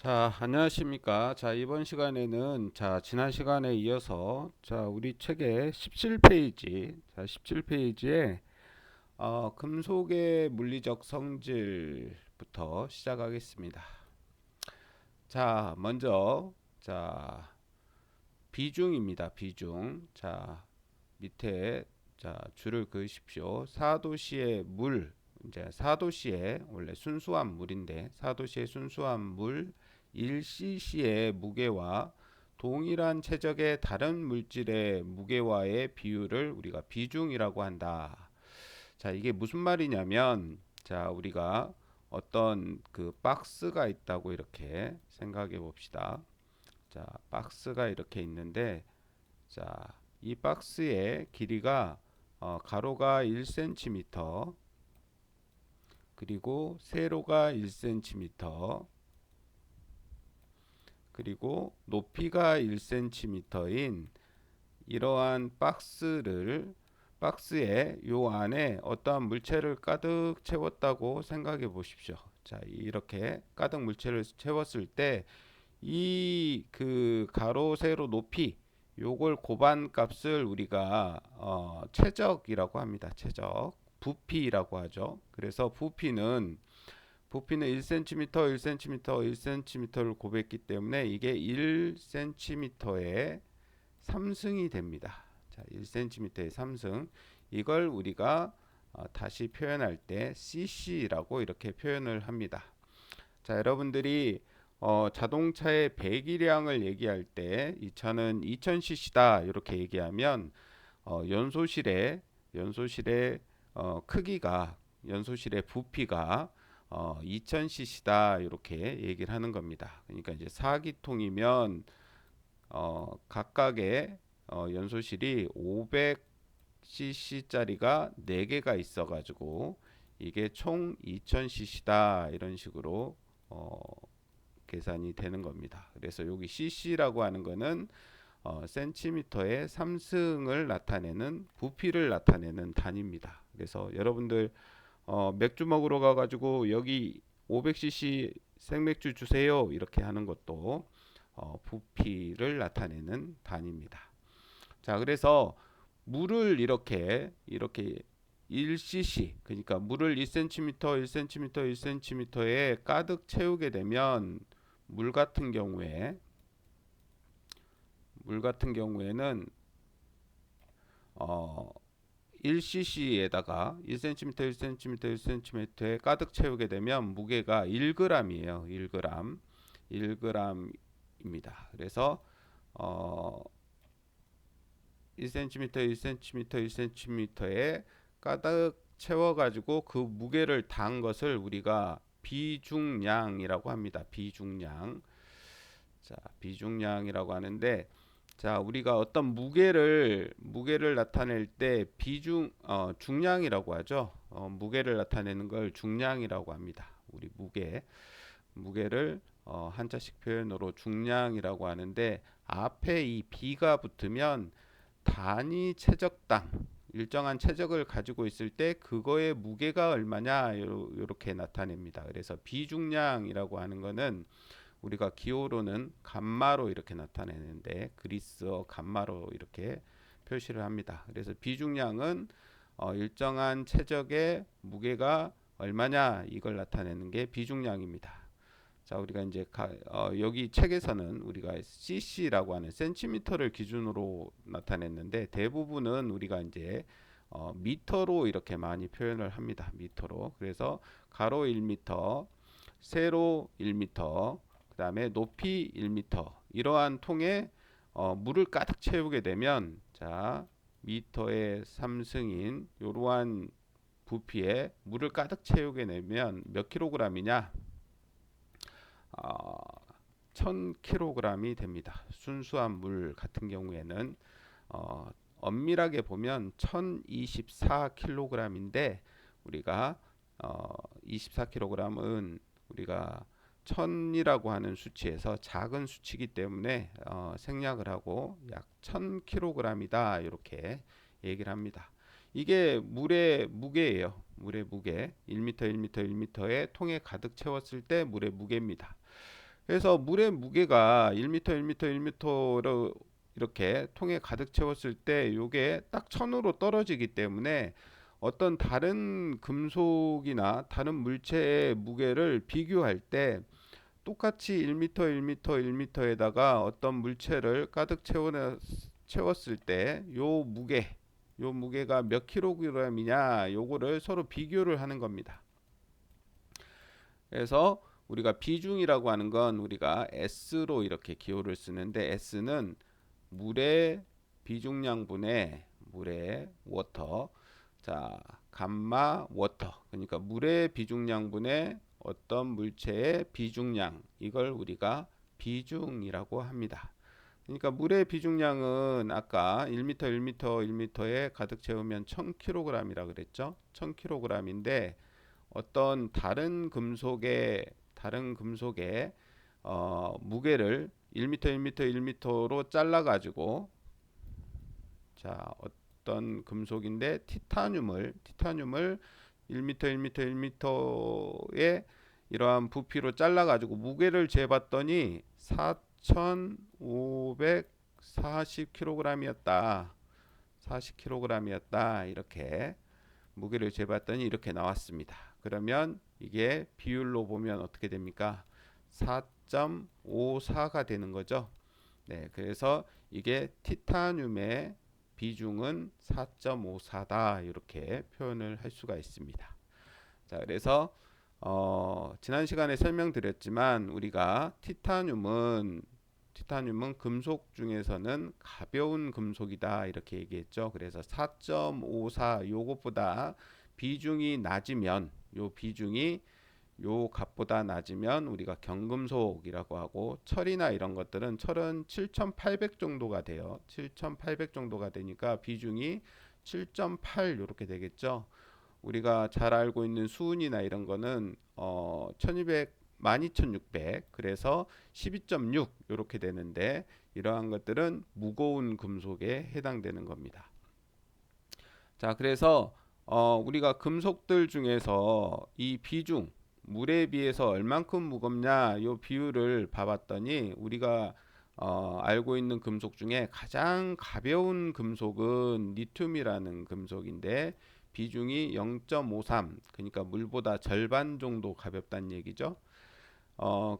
자, 안녕하십니까. 자, 이번 시간에는 지난 시간에 이어서 우리 책의 17페이지, 17페이지에 금속의 물리적 성질부터 시작하겠습니다. 자, 먼저 비중입니다. 비중. 밑에 줄을 그으십시오. 4도씨의 물, 이제 4도씨의 원래 순수한 물인데 4도씨의 순수한 물 1cc의 무게와 동일한 체적의 다른 물질의 무게와의 비율을 우리가 비중이라고 한다. 자, 이게 무슨 말이냐면 우리가 어떤 그 박스가 있다고 이렇게 생각해 봅시다. 박스가 이렇게 있는데 자, 이 박스의 길이가 가로가 1cm, 그리고 세로가 1cm, 그리고 높이가 1cm인 이러한 박스에 요 안에 어떠한 물체를 가득 채웠다고 생각해 보십시오. 자, 이렇게 가득 물체를 채웠을 때 이 그 가로 세로 높이 요걸 고반 값을 우리가 최적이라고 합니다. 최적. 부피라고 하죠. 그래서 부피는 1cm, 1cm, 1cm를 곱했기 때문에 이게 1cm의 3승이 됩니다. 자, 1cm의 3승. 이걸 우리가 다시 표현할 때 cc라고 이렇게 표현을 합니다. 자, 여러분들이 자동차의 배기량을 얘기할 때 이 차는 2000cc다 이렇게 얘기하면 연소실의 크기가 연소실의 부피가 2000cc다 이렇게 얘기를 하는 겁니다. 그러니까 이제 4기통이면 각각의 연소실이 500cc짜리가 4개가 있어 가지고 이게 총 2000cc다 이런 식으로 계산이 되는 겁니다. 그래서 여기 cc라고 하는 거는 센티미터의 3승을 나타내는 부피를 나타내는 단위입니다. 그래서 여러분들 맥주 먹으러 가가지고 여기 500cc 생맥주 주세요 이렇게 하는 것도 부피를 나타내는 단위입니다. 자, 그래서 물을 이렇게 1cc, 그러니까 물을 1cm, 1cm, 1cm에 가득 채우게 되면 물 같은 경우에는 1cc에다가 1cm, 1cm, 1cm에 가득 채우게 되면 무게가 1g이에요. 1g. 1g입니다. 그래서 1cm, 1cm, 1cm에 가득 채워가지고 그 무게를 단 것을 우리가 비중량이라고 합니다. 비중량. 자, 비중량이라고 하는데, 자, 우리가 어떤 무게를 나타낼 때 중량이라고 하죠. 무게를 나타내는 걸 중량이라고 합니다. 우리 무게를 한자식 표현으로 중량이라고 하는데 앞에 이 B가 붙으면 단위 최적당 일정한 최적을 가지고 있을 때 그거의 무게가 얼마냐 이렇게 나타냅니다. 그래서 비중량이라고 하는 거는 우리가 기호로는 감마로 이렇게 나타내는데 그리스어 감마로 이렇게 표시를 합니다. 그래서 비중량은 일정한 최적의 무게가 얼마냐 이걸 나타내는 게 비중량입니다. 자, 우리가 이제 여기 책에서는 우리가 cc라고 하는 센티미터를 기준으로 나타냈는데 대부분은 우리가 이제 미터로 이렇게 많이 표현을 합니다. 미터로. 그래서 가로 1미터, 세로 1미터, 그다음에 높이 1미터 이러한 통에 물을 가득 채우게 되면 자, 미터의 3승인 이러한 부피에 물을 가득 채우게 되면 몇 킬로그램이냐? 1000kg이 됩니다. 순수한 물 같은 경우에는 엄밀하게 보면 1024kg인데 우리가 24kg은 우리가 1000이라고 하는 수치에서 작은 수치이기 때문에 생략을 하고 약 1000kg이다 이렇게 얘기를 합니다. 이게 물의 무게예요. 물의 무게 1m, 1m, 1m의 통에 가득 채웠을 때 물의 무게입니다. 그래서 물의 무게가 1m, 1m, 1m로 이렇게 통에 가득 채웠을 때 요게 딱 1000으로 떨어지기 때문에 어떤 다른 금속이나 다른 물체의 무게를 비교할 때 똑같이 1m, 1m, 1m에다가 어떤 물체를 가득 채웠을 때 요 무게가 몇 킬로그램이냐 요거를 서로 비교를 하는 겁니다. 그래서 우리가 비중이라고 하는 건 우리가 S로 이렇게 기호를 쓰는데 S는 물의 비중량분의 물의 워터, 자 감마 워터, 그러니까 물의 비중량분의 어떤 물체의 비중량, 이걸 우리가 비중이라고 합니다. 그러니까 물의 비중량은 아까 1m, 1m, 1m에 가득 채우면 1000kg이라 그랬죠. 1000kg인데 어떤 다른 금속의 무게를 1m, 1m, 1m로 잘라 가지고, 자 어떤 금속인데 티타늄을 1m, 1m, 1m의 이러한 부피로 잘라 가지고 무게를 재봤더니 4540kg이었다. 40kg이었다. 이렇게 무게를 재봤더니 이렇게 나왔습니다. 그러면 이게 비율로 보면 어떻게 됩니까? 4.54가 되는 거죠. 네, 그래서 이게 티타늄의 비중은 4.54다. 이렇게 표현을 할 수가 있습니다. 자, 그래서 지난 시간에 설명드렸지만 우리가 티타늄은 금속 중에서는 가벼운 금속이다 이렇게 얘기했죠. 그래서 4.54 요것보다 비중이 낮으면, 요 비중이 요 값보다 낮으면 우리가 경금속이라고 하고, 철이나 이런 것들은 철은 7800 정도가 돼요. 7800 정도가 되니까 비중이 7.8 이렇게 되겠죠. 우리가 잘 알고 있는 수은이나 이런 거는 1200 12600, 그래서 12.6 이렇게 되는데 이러한 것들은 무거운 금속에 해당되는 겁니다. 자, 그래서 우리가 금속들 중에서 이 비중, 물에 비해서 얼만큼 무겁냐 요 비율을 봐봤더니 우리가 알고 있는 금속 중에 가장 가벼운 금속은 리튬이라는 금속인데 비중이 0.53, 그러니까 물보다 절반 정도 가볍다는 얘기죠.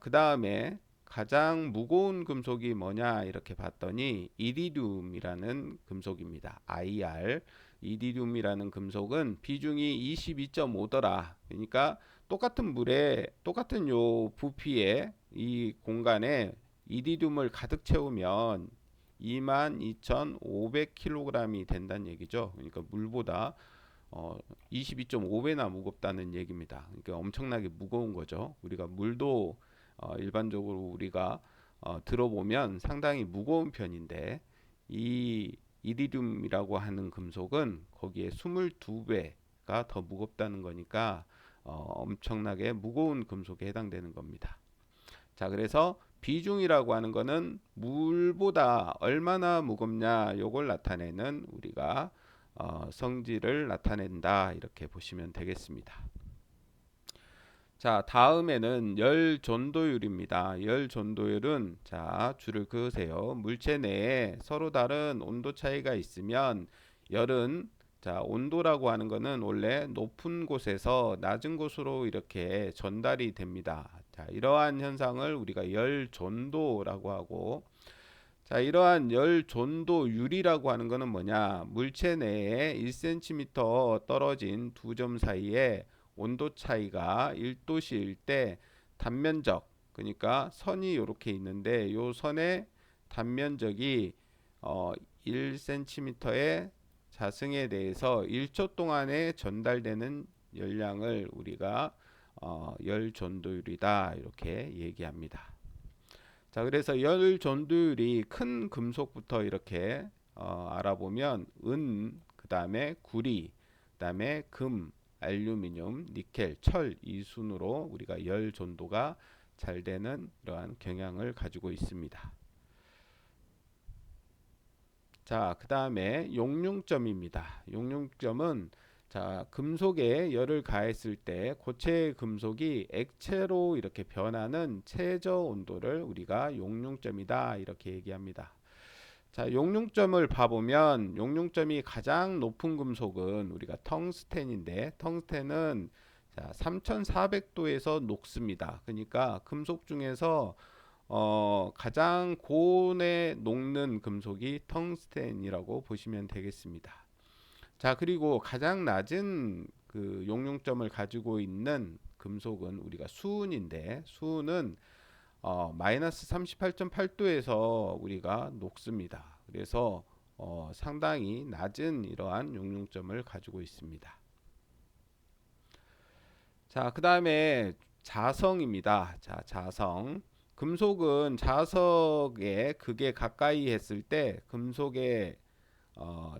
그 다음에 가장 무거운 금속이 뭐냐 이렇게 봤더니 이리듐이라는 금속입니다. IR. 이리듐이라는 금속은 비중이 22.5더라. 그러니까 똑같은 물에 똑같은 요 부피의 이 공간에 이리듐을 가득 채우면 22,500kg이 된다는 얘기죠. 그러니까 물보다 22.5배나 무겁다는 얘기입니다. 그러니까 엄청나게 무거운 거죠. 우리가 물도 일반적으로 우리가 들어보면 상당히 무거운 편인데 이 이리듐이라고 하는 금속은 거기에 22배가 더 무겁다는 거니까 엄청나게 무거운 금속에 해당되는 겁니다. 자, 그래서 비중이라고 하는 거는 물보다 얼마나 무겁냐 요걸 나타내는 우리가 성질을 나타낸다 이렇게 보시면 되겠습니다. 자, 다음에는 열 전도율입니다. 열 전도율은, 자 줄을 그으세요. 물체 내에 서로 다른 온도 차이가 있으면 열은, 자 온도라고 하는 것은 원래 높은 곳에서 낮은 곳으로 이렇게 전달이 됩니다. 자, 이러한 현상을 우리가 열 전도라고 하고, 자, 이러한 열 전도율이라고 하는 것은 뭐냐? 물체 내에 1cm 떨어진 두 점 사이에 온도 차이가 1도씨일 때 단면적, 그러니까 선이 이렇게 있는데 요 선의 단면적이 1cm의 자승에 대해서 1초 동안에 전달되는 열량을 우리가 열 전도율이다 이렇게 얘기합니다. 자, 그래서 열 전도율이 큰 금속부터 이렇게 알아보면 은, 그 다음에 구리, 그 다음에 금, 알루미늄, 니켈, 철 이 순으로 우리가 열 전도가 잘 되는 이러한 경향을 가지고 있습니다. 자, 그 다음에 용융점입니다. 용융점은, 자, 금속에 열을 가했을 때 고체 금속이 액체로 이렇게 변하는 최저 온도를 우리가 용융점이다 이렇게 얘기합니다. 자, 용융점을 봐보면 용융점이 가장 높은 금속은 우리가 텅스텐인데 텅스텐은 자, 3400도에서 녹습니다. 그러니까 금속 중에서 가장 고온에 녹는 금속이 텅스텐이라고 보시면 되겠습니다. 자, 그리고 가장 낮은 그 용융점을 가지고 있는 금속은 우리가 수은인데 수은은 마이너스 38.8도에서 우리가 녹습니다. 그래서 상당히 낮은 이러한 용융점을 가지고 있습니다. 자, 그 다음에 자성입니다. 자, 자성. 금속은 자석에 극에 가까이 했을 때 금속의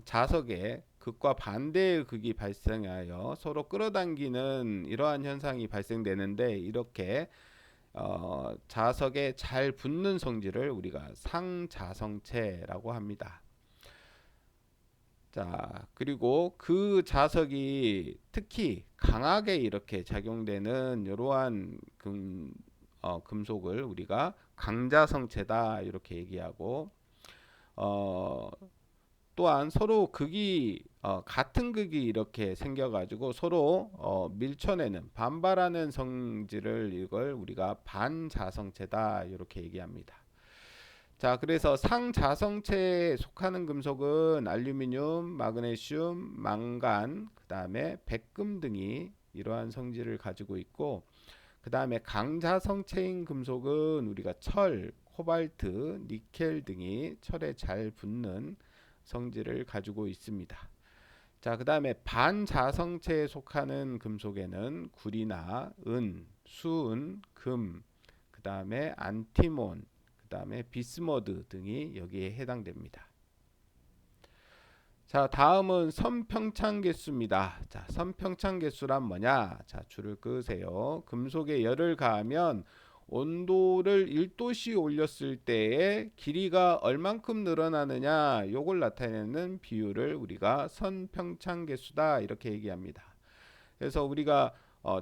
자석에 극과 반대의 극이 발생하여 서로 끌어당기는 이러한 현상이 발생되는데 이렇게 자석에 잘 붙는 성질을 우리가 상자성체라고 합니다. 자, 그리고 그 자석이 특히 강하게 이렇게 작용되는 이러한 금속을 우리가 강자성체다 이렇게 얘기하고 또한 서로 극이 같은 극이 이렇게 생겨가지고 서로 밀쳐내는 반발하는 성질을 이걸 우리가 반자성체다 이렇게 얘기합니다. 자, 그래서 상자성체에 속하는 금속은 알루미늄, 마그네슘, 망간, 그 다음에 백금 등이 이러한 성질을 가지고 있고 그 다음에 강자성체인 금속은 우리가 철, 코발트, 니켈 등이 철에 잘 붙는 성질을 가지고 있습니다. 자, 그 다음에 반자성체에 속하는 금속에는 구리나 은, 수은, 금, 그 다음에 안티몬, 그 다음에 비스머드 등이 여기에 해당됩니다. 자, 다음은 선평창계수입니다. 자, 선평창계수란 뭐냐? 자, 줄을 끄세요. 금속에 열을 가하면 온도를 1도씩 올렸을 때에 길이가 얼만큼 늘어나느냐 요걸 나타내는 비율을 우리가 선평창계수다 이렇게 얘기합니다. 그래서 우리가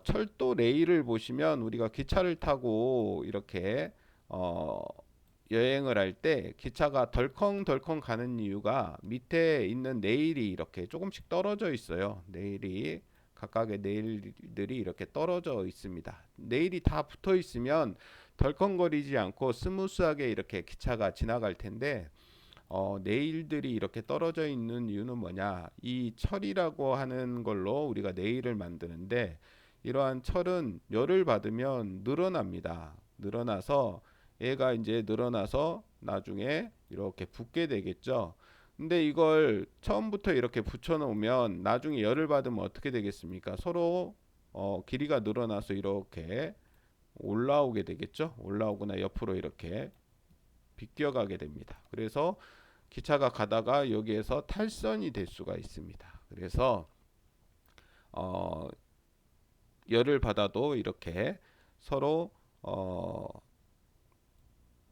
철도 레일을 보시면 우리가 기차를 타고 이렇게 여행을 할 때 기차가 덜컹덜컹 가는 이유가 밑에 있는 레일이 이렇게 조금씩 떨어져 있어요. 레일이 각각의 레일들이 이렇게 떨어져 있습니다. 레일이 다 붙어 있으면 덜컹거리지 않고 스무스하게 이렇게 기차가 지나갈 텐데 레일들이 이렇게 떨어져 있는 이유는 뭐냐? 이 철이라고 하는 걸로 우리가 레일을 만드는데 이러한 철은 열을 받으면 늘어납니다. 늘어나서 얘가 이제 늘어나서 나중에 이렇게 붙게 되겠죠. 근데 이걸 처음부터 이렇게 붙여 놓으면 나중에 열을 받으면 어떻게 되겠습니까? 서로 길이가 늘어나서 이렇게 올라오게 되겠죠. 올라오거나 옆으로 이렇게 비껴가게 됩니다. 그래서 기차가 가다가 여기에서 탈선이 될 수가 있습니다. 그래서 열을 받아도 이렇게 서로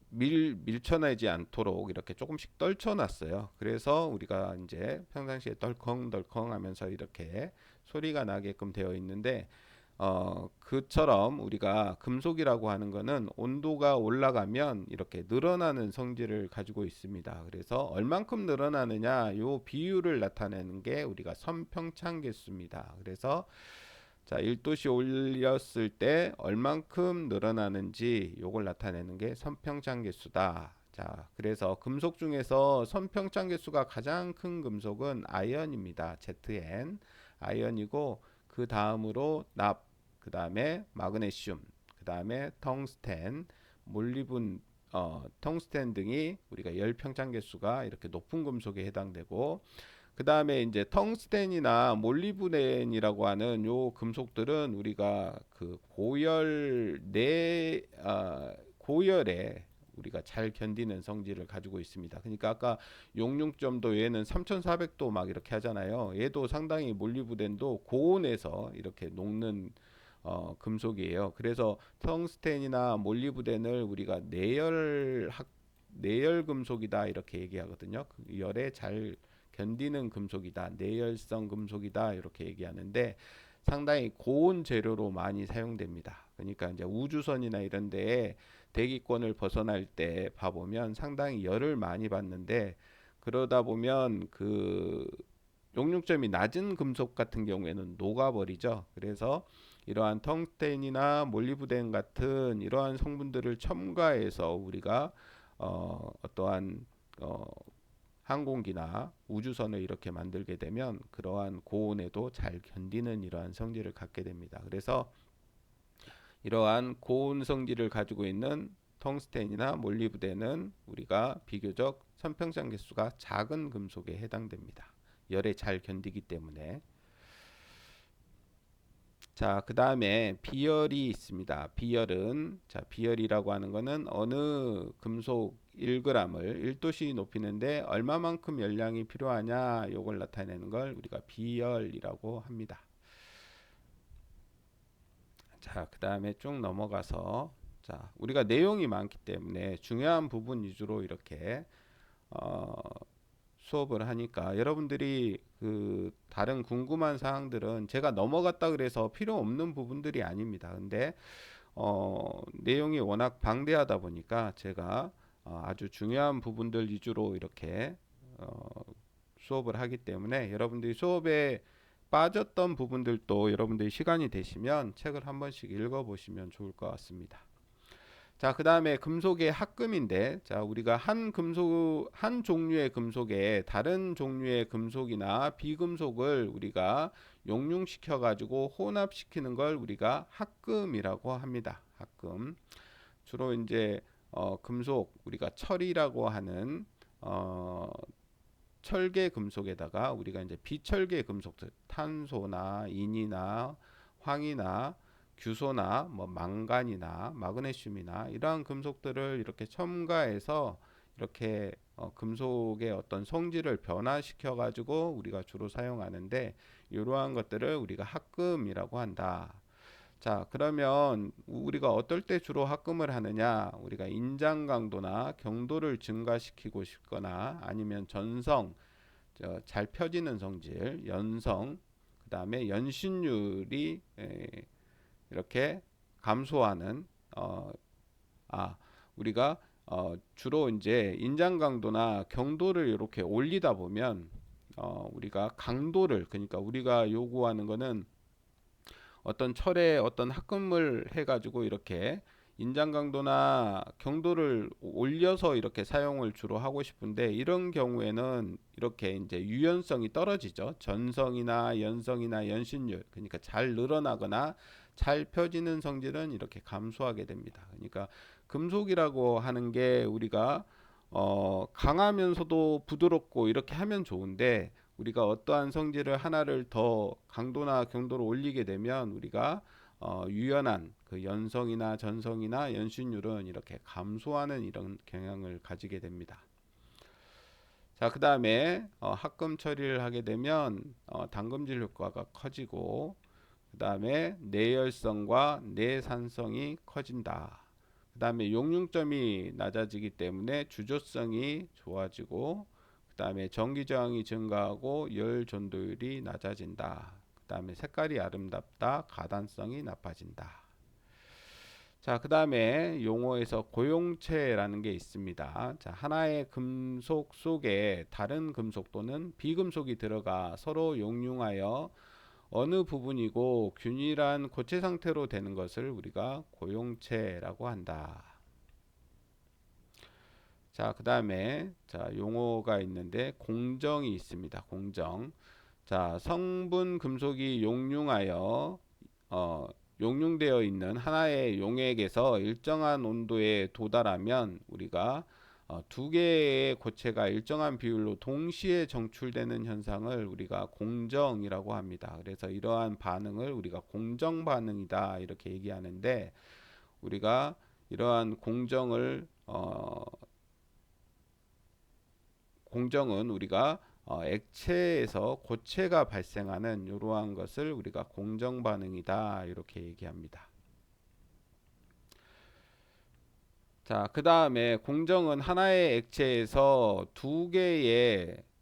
밀쳐내지 않도록 이렇게 조금씩 떨쳐놨어요. 그래서 우리가 이제 평상시에 덜컹덜컹 하면서 이렇게 소리가 나게끔 되어 있는데 그처럼 우리가 금속이라고 하는 거는 온도가 올라가면 이렇게 늘어나는 성질을 가지고 있습니다. 그래서 얼만큼 늘어나느냐 요 비율을 나타내는 게 우리가 선평창계수입니다. 그래서 자, 1도씨 올렸을 때 얼만큼 늘어나는지 요걸 나타내는 게 선평창계수다. 자, 그래서 금속 중에서 선평창계수가 가장 큰 금속은 아연입니다. ZN 아연이고 그 다음으로 납, 그 다음에 마그네슘, 그 다음에 텅스텐, 몰리븐, 텅스텐 등이 우리가 열평창계수가 이렇게 높은 금속에 해당되고 그 다음에 이제 텅스텐이나 몰리브덴이라고 하는 요 금속들은 우리가 그 고열에 우리가 잘 견디는 성질을 가지고 있습니다. 그러니까 아까 용융점도 얘는 3400도 막 이렇게 하잖아요. 얘도 상당히 몰리브덴도 고온에서 이렇게 녹는 금속이에요. 그래서 텅스텐이나 몰리브덴을 우리가 내열 금속이다 이렇게 얘기하거든요. 그 열에 잘 견디는 금속이다, 내열성 금속이다 이렇게 얘기하는데 상당히 고온 재료로 많이 사용됩니다. 그러니까 이제 우주선이나 이런 데에 대기권을 벗어날 때 봐보면 상당히 열을 많이 받는데 그러다 보면 그 용융점이 낮은 금속 같은 경우에는 녹아버리죠. 그래서 이러한 텅스텐이나 몰리브덴 같은 이러한 성분들을 첨가해서 우리가 어떠한 어, 항공기나 우주선을 이렇게 만들게 되면 그러한 고온에도 잘 견디는 이러한 성질을 갖게 됩니다. 그래서 이러한 고온 성질을 가지고 있는 텅스텐이나 몰리브덴은 우리가 비교적 선평장 개수가 작은 금속에 해당됩니다. 열에 잘 견디기 때문에. 자, 그 다음에 비열이 있습니다. 비열은, 자, 비열이라고 하는 거는 어느 금속 1g을 1도씨 높이는데 얼마만큼 열량이 필요하냐, 요걸 나타내는 걸 우리가 비열이라고 합니다. 자, 그 다음에 쭉 넘어가서, 자, 우리가 내용이 많기 때문에 중요한 부분 위주로 이렇게 어, 수업을 하니까 여러분들이 그 다른 궁금한 사항들은 제가 넘어갔다 그래서 필요 없는 부분들이 아닙니다. 근데 내용이 워낙 방대하다 보니까 제가 아주 중요한 부분들 위주로 이렇게 수업을 하기 때문에 여러분들이 수업에 빠졌던 부분들도 여러분들이 시간이 되시면 책을 한 번씩 읽어보시면 좋을 것 같습니다. 자, 그 다음에 금속의 합금인데, 자, 우리가 한 종류의 금속에 다른 종류의 금속이나 비금속을 우리가 용융시켜 가지고 혼합시키는 걸 우리가 합금이라고 합니다. 합금. 주로 이제 금속 우리가 철이라고 하는 철계 금속에다가 우리가 이제 비철계 금속들, 탄소나 인이나 황이나 규소나 뭐 망간이나 마그네슘이나 이러한 금속들을 이렇게 첨가해서 이렇게 금속의 어떤 성질을 변화시켜 가지고 우리가 주로 사용하는데 이러한 것들을 우리가 합금이라고 한다. 자, 그러면 우리가 어떨 때 주로 합금을 하느냐? 우리가 인장 강도나 경도를 증가시키고 싶거나 아니면 전성, 잘 펴지는 성질, 연성, 그 다음에 연신율이 이렇게 감소하는 우리가 주로 이제 인장 강도나 경도를 이렇게 올리다 보면 우리가 강도를 그러니까 우리가 요구하는 거는 어떤 철에 어떤 합금을 해가지고 이렇게 인장 강도나 경도를 올려서 이렇게 사용을 주로 하고 싶은데 이런 경우에는 이렇게 이제 유연성이 떨어지죠. 전성이나 연성이나 연신율 그러니까 잘 늘어나거나 잘 펴지는 성질은 이렇게 감소하게 됩니다. 그러니까 금속이라고 하는 게 우리가 강하면서도 부드럽고 이렇게 하면 좋은데 우리가 어떠한 성질을 하나를 더 강도나 경도를 올리게 되면 우리가 유연한 그 연성이나 전성이나 연신율은 이렇게 감소하는 이런 경향을 가지게 됩니다. 자, 그 다음에 합금 처리를 하게 되면 담금질 효과가 커지고 그 다음에 내열성과 내산성이 커진다. 그 다음에 용융점이 낮아지기 때문에 주조성이 좋아지고 그 다음에 전기 저항이 증가하고 열 전도율이 낮아진다. 그 다음에 색깔이 아름답다. 가단성이 나빠진다. 자, 그 다음에 용어에서 고용체라는 게 있습니다. 자, 하나의 금속 속에 다른 금속 또는 비금속이 들어가 서로 용융하여 어느 부분이고 균일한 고체 상태로 되는 것을 우리가 고용체라고 한다. 자, 그 다음에 자, 용어가 있는데 공정이 있습니다. 공정. 자, 성분 금속이 용융하여 용융되어 있는 하나의 용액에서 일정한 온도에 도달하면 우리가 두 개의 고체가 일정한 비율로 동시에 정출되는 현상을 우리가 공정이라고 합니다. 그래서 이러한 반응을 우리가 공정 반응이다 이렇게 얘기하는데 우리가 이러한 공정은 우리가 액체에서 고체가 발생하는 이러한 것을 우리가 공정 반응이다 이렇게 얘기합니다. 자, 그 다음에 공정은 하나의 액체에서 두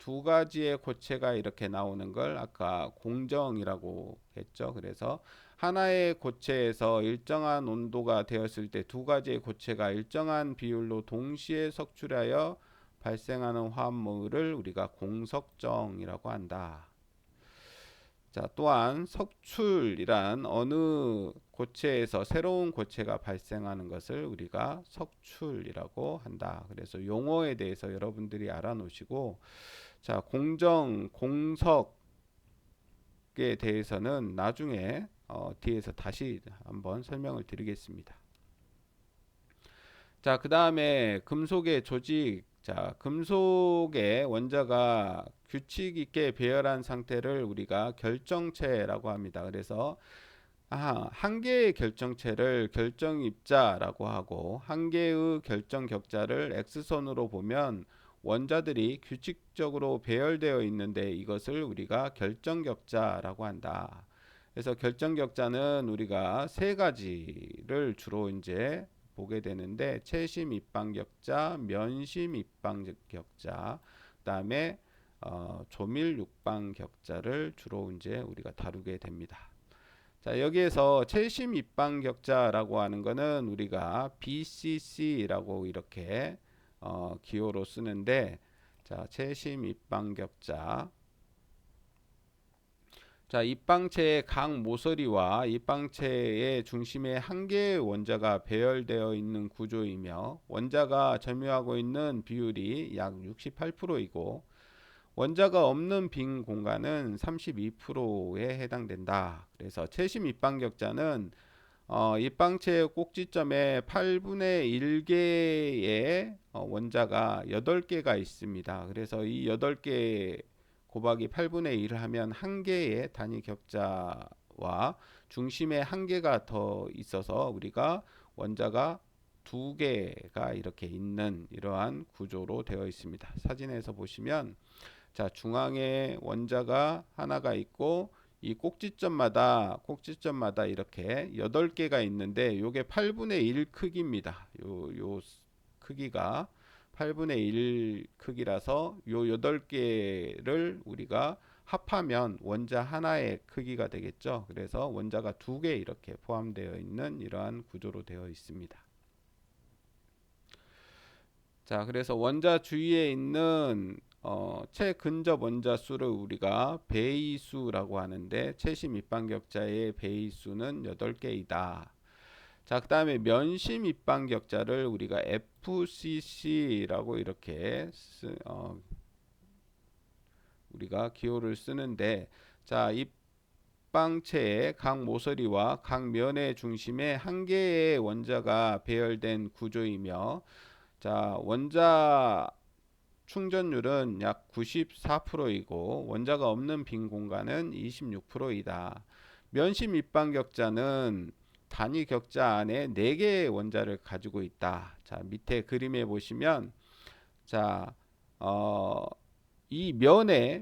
두 가지의 고체가 이렇게 나오는 걸 아까 공정이라고 했죠. 그래서 하나의 고체에서 일정한 온도가 되었을 때 두 가지의 고체가 일정한 비율로 동시에 석출하여 발생하는 화합물을 우리가 공석정이라고 한다. 자, 또한 석출이란 어느 고체에서 새로운 고체가 발생하는 것을 우리가 석출이라고 한다. 그래서 용어에 대해서 여러분들이 알아놓으시고, 자, 공정, 공석에 대해서는 나중에 뒤에서 다시 한번 설명을 드리겠습니다. 자, 그 다음에 금속의 조직. 자, 금속의 원자가 규칙 있게 배열한 상태를 우리가 결정체라고 합니다. 그래서 한 개의 결정체를 결정입자라고 하고 한 개의 결정격자를 X선으로 보면 원자들이 규칙적으로 배열되어 있는데 이것을 우리가 결정격자라고 한다. 그래서 결정격자는 우리가 세 가지를 주로 이제 보게 되는데 채심 입방격자, 면심 입방격자, 그다음에 조밀 육방격자를 주로 이제 우리가 다루게 됩니다. 자, 여기에서 채심 입방격자라고 하는 거는 우리가 BCC라고 이렇게 기호로 쓰는데, 자, 채심 입방격자. 자, 입방체의 각 모서리와 입방체의 중심에 한 개의 원자가 배열되어 있는 구조이며 원자가 점유하고 있는 비율이 약 68%이고 원자가 없는 빈 공간은 32%에 해당된다. 그래서 채심 입방격자는 입방체의 꼭지점에 8분의 1개의 원자가 8개가 있습니다. 그래서 이 8개 곱하기 8분의 1을 하면 한 개의 단위 격자와 중심에 한 개가 더 있어서 우리가 원자가 두 개가 이렇게 있는 이러한 구조로 되어 있습니다. 사진에서 보시면 자, 중앙에 원자가 하나가 있고 이 꼭지점마다 이렇게 8개가 있는데 요게 8분의 1 크기입니다. 요 크기가 8분의 1 크기라서 요 8개를 우리가 합하면 원자 하나의 크기가 되겠죠. 그래서 원자가 두 개 이렇게 포함되어 있는 이러한 구조로 되어 있습니다. 자, 그래서 원자 주위에 있는 최근접 원자 수를 우리가 배위수라고 하는데 채심 입방격자의 배위수는 8개이다. 자, 그 다음에 면심 입방격자를 우리가 FCC라고 이렇게 우리가 기호를 쓰는데, 자, 입방체의 각 모서리와 각 면의 중심에 한 개의 원자가 배열된 구조이며, 자, 원자 충전율은 약 94%이고 원자가 없는 빈 공간은 26%이다. 면심 입방격자는 단위 격자 안에 4개의 원자를 가지고 있다. 자, 밑에 그림에 보시면 자, 이 면에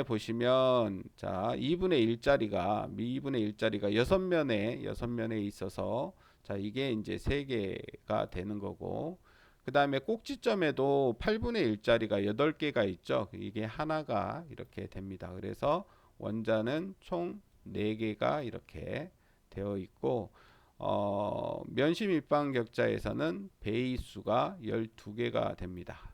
보시면 자, 2분의 1짜리가 6면에 있어서 자, 이게 이제 3개가 되는 거고 그 다음에 꼭지점에도 8분의 1짜리가 8개가 있죠. 이게 하나가 이렇게 됩니다. 그래서 원자는 총 4개가 이렇게 되어 있고 면심 입방격자에서는 배위수가 12개가 됩니다.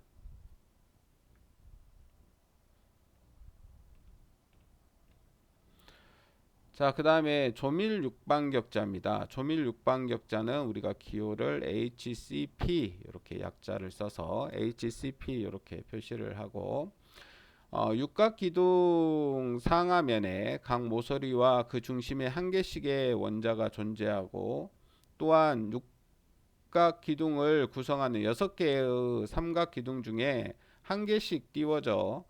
자, 그 다음에 조밀 육방격자입니다. 조밀 육방격자는 우리가 기호를 HCP 이렇게 약자를 써서 HCP 이렇게 표시를 하고 육각기둥 상하면에 각 모서리와 그 중심에 한 개씩의 원자가 존재하고 또한 육각기둥을 구성하는 6개의 삼각기둥 중에 한 개씩 띄워져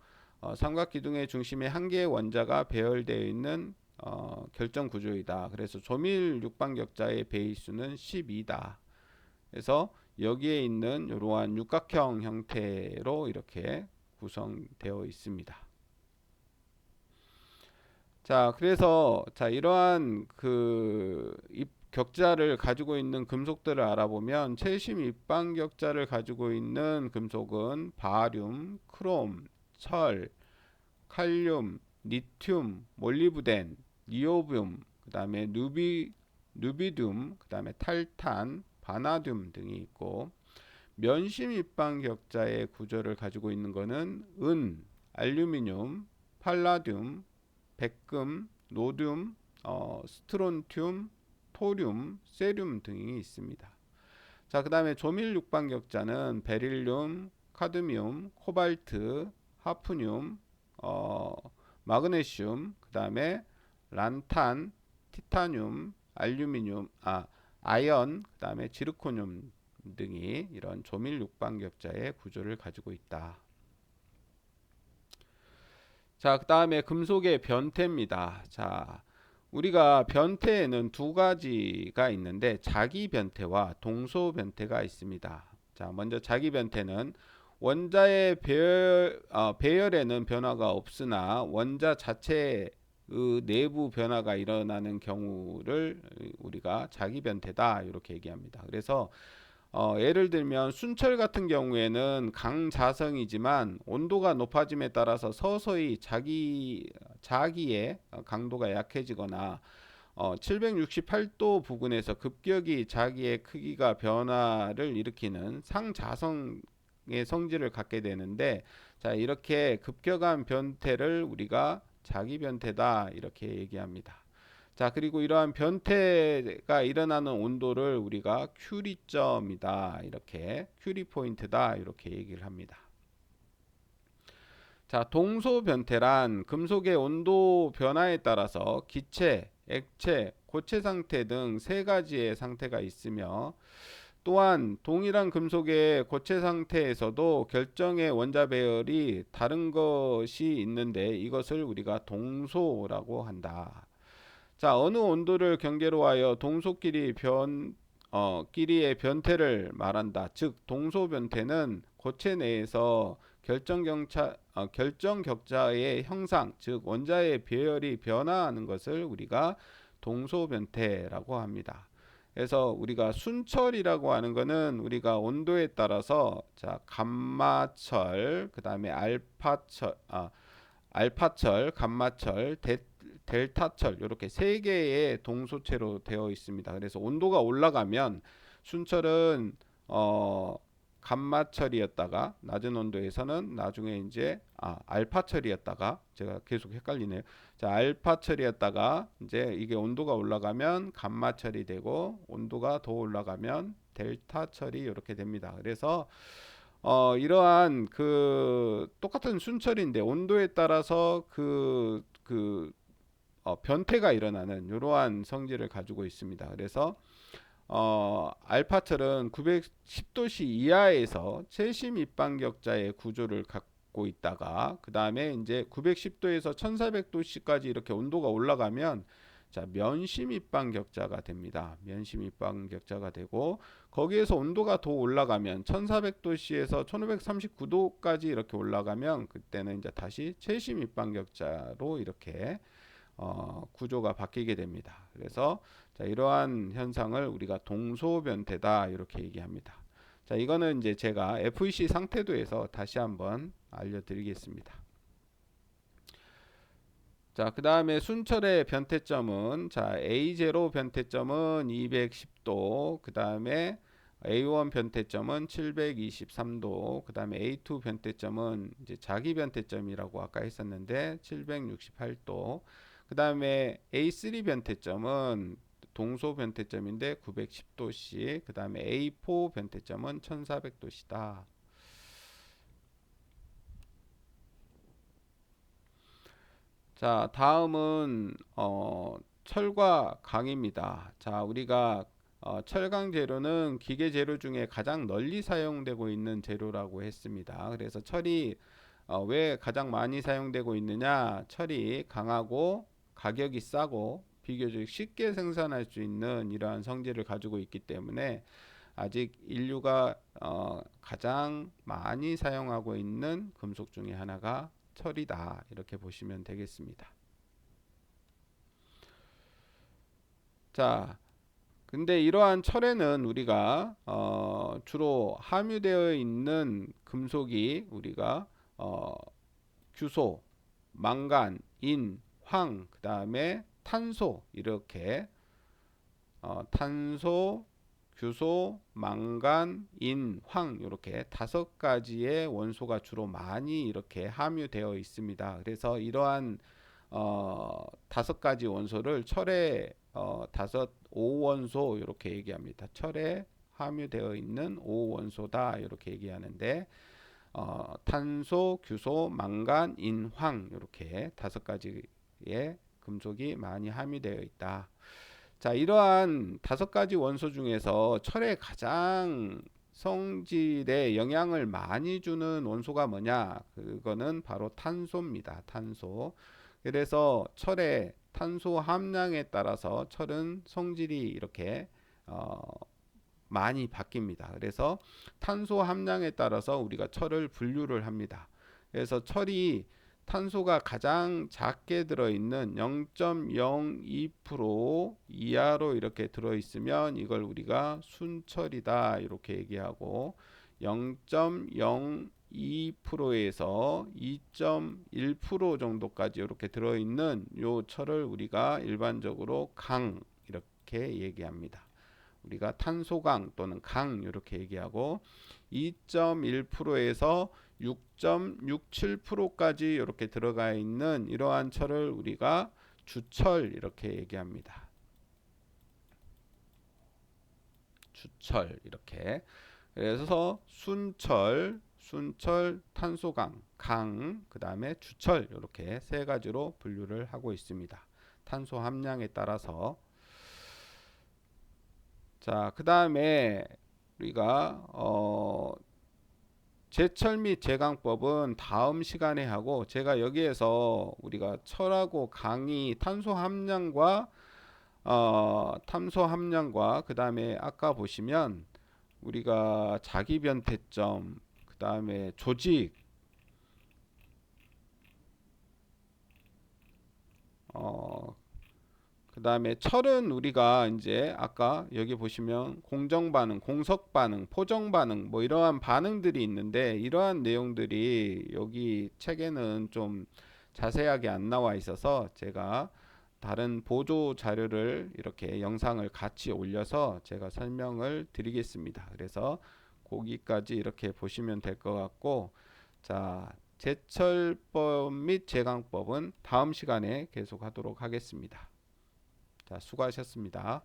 삼각기둥의 중심에 한 개의 원자가 배열되어 있는 결정 구조이다. 그래서 조밀 육방격자의 배위수는 12다. 그래서 여기에 있는 이러한 육각형 형태로 이렇게 구성되어 있습니다. 자, 그래서 자, 이러한 그 격자를 가지고 있는 금속들을 알아보면 채심 입방격자를 가지고 있는 금속은 바륨, 크롬, 철, 칼륨, 리튬, 몰리브덴, 니오뷴, 그 다음에 누비듐, 그 다음에 탈탄, 바나듐 등이 있고, 면심 입방 격자의 구조를 가지고 있는 것은 은, 알루미늄, 팔라듐, 백금, 노듐, 스트론튬, 토륨, 세륨 등이 있습니다. 자, 그 다음에 조밀 육방 격자는 베릴륨, 카드뮴, 코발트, 하프늄, 마그네슘, 그 다음에 란탄, 티타늄, 아연, 그 다음에 지르코늄 등이 이런 조밀 육방 격자의 구조를 가지고 있다. 자, 그 다음에 금속의 변태입니다. 자, 우리가 변태에는 두 가지가 있는데 자기 변태와 동소 변태가 있습니다. 자, 먼저 자기 변태는 원자의 배열에는 변화가 없으나 원자 자체의 내부 변화가 일어나는 경우를 우리가 자기 변태다 이렇게 얘기합니다. 그래서 예를 들면 순철 같은 경우에는 강자성이지만 온도가 높아짐에 따라서 서서히 자기의 강도가 약해지거나 768도 부근에서 급격히 자기의 크기가 변화를 일으키는 상자성의 성질을 갖게 되는데, 자, 이렇게 급격한 변태를 우리가 자기 변태다 이렇게 얘기합니다. 자, 그리고 이러한 변태가 일어나는 온도를 우리가 큐리점이다 이렇게, 큐리 포인트다 이렇게 얘기를 합니다. 자, 동소 변태란 금속의 온도 변화에 따라서 기체, 액체, 고체 상태 등 세 가지의 상태가 있으며, 또한 동일한 금속의 고체 상태에서도 결정의 원자 배열이 다른 것이 있는데 이것을 우리가 동소라고 한다. 자, 어느 온도를 경계로 하여 끼리의 변태를 말한다. 즉, 동소 변태는 고체 내에서 결정 격자의 형상, 즉 원자의 배열이 변화하는 것을 우리가 동소 변태라고 합니다. 그래서 우리가 순철이라고 하는 것은 우리가 온도에 따라서 자, 감마철, 그 다음에 알파철, 감마철, 델타철 이렇게 세 개의 동소체로 되어 있습니다. 그래서 온도가 올라가면 순철은 감마철이었다가 낮은 온도에서는 나중에 이제 알파철이었다가, 제가 계속 헷갈리네요. 자, 알파철이었다가 이제 이게 온도가 올라가면 감마철이 되고 온도가 더 올라가면 델타철이 이렇게 됩니다. 그래서 이러한 똑같은 순철인데 온도에 따라서 변태가 일어나는 이러한 성질을 가지고 있습니다. 그래서 알파철은 910도씨 이하에서 최심 입방격자의 구조를 갖고 있다가, 그 다음에 이제 910도에서 1400도씨까지 이렇게 온도가 올라가면 자, 면심 입방격자가 됩니다. 면심 입방격자가 되고, 거기에서 온도가 더 올라가면 1400도씨에서 1539도까지 이렇게 올라가면 그때는 이제 다시 최심 입방격자로 이렇게 구조가 바뀌게 됩니다. 그래서 자, 이러한 현상을 우리가 동소변태다 이렇게 얘기합니다. 자, 이거는 이제 제가 FEC 상태도에서 다시 한번 알려드리겠습니다. 자, 그 다음에 순철의 변태점은, 자, A0 변태점은 210도, 그 다음에 A1 변태점은 723도, 그 다음에 A2 변태점은 이제 자기 변태점이라고 아까 했었는데 768도, 그 다음에 A3 변태점은 동소 변태점인데 910도씨, 그 다음에 A4 변태점은 1400도씨다. 자, 다음은 철과 강입니다. 자, 우리가 철강 재료는 기계 재료 중에 가장 널리 사용되고 있는 재료라고 했습니다. 그래서 철이 왜 가장 많이 사용되고 있느냐? 철이 강하고 가격이 싸고 비교적 쉽게 생산할 수 있는 이러한 성질을 가지고 있기 때문에 아직 인류가 가장 많이 사용하고 있는 금속 중에 하나가 철이다 이렇게 보시면 되겠습니다. 자, 근데 이러한 철에는 우리가 주로 함유되어 있는 금속이 우리가 규소, 망간, 인, 황, 그 다음에 탄소 이렇게 탄소, 규소, 망간, 인, 황 이렇게 5가지의 원소가 주로 많이 이렇게 함유되어 있습니다. 그래서 이러한 5가지 원소를 철의 다섯 5원소 이렇게 얘기합니다. 철에 함유되어 있는 5원소다 이렇게 얘기하는데 탄소, 규소, 망간, 인, 황 이렇게 5가지의 금속이 많이 함유되어 있다. 자, 이러한 5가지 원소 중에서 철의 가장 성질에 영향을 많이 주는 원소가 뭐냐? 그거는 바로 탄소입니다. 탄소. 그래서 철의 탄소 함량에 따라서 철은 성질이 이렇게 어, 많이 바뀝니다. 그래서 탄소 함량에 따라서 우리가 철을 분류를 합니다. 그래서 철이 탄소가 가장 작게 들어있는 0.02% 이하로 이렇게 들어있으면 이걸 우리가 순철이다 이렇게 얘기하고 0.02%에서 2.1% 정도까지 이렇게 들어있는 요 철을 우리가 일반적으로 강 이렇게 얘기합니다. 우리가 탄소강 또는 강 이렇게 얘기하고 2.1%에서 6.67%까지 이렇게 들어가 있는 이러한 철을 우리가 주철 이렇게 얘기합니다. 주철 이렇게. 그래서 순철, 탄소강, 강, 그 다음에 주철 이렇게 3가지로 분류를 하고 있습니다. 탄소 함량에 따라서. 자, 그 다음에 우리가 제철 및 제강법은 다음 시간에 하고, 제가 여기에서 우리가 철하고 강이 탄소 함량과 그 다음에 아까 보시면 우리가 자기 변태점, 그 다음에 조직, 그 다음에 철은 우리가 이제 아까 여기 보시면 공정 반응, 공석 반응, 포정 반응 뭐 이러한 반응들이 있는데, 이러한 내용들이 여기 책에는 좀 자세하게 안 나와 있어서 제가 다른 보조 자료를 이렇게 영상을 같이 올려서 제가 설명을 드리겠습니다. 그래서 거기까지 이렇게 보시면 될 것 같고, 자, 제철법 및 제강법은 다음 시간에 계속 하도록 하겠습니다. 자, 수고하셨습니다.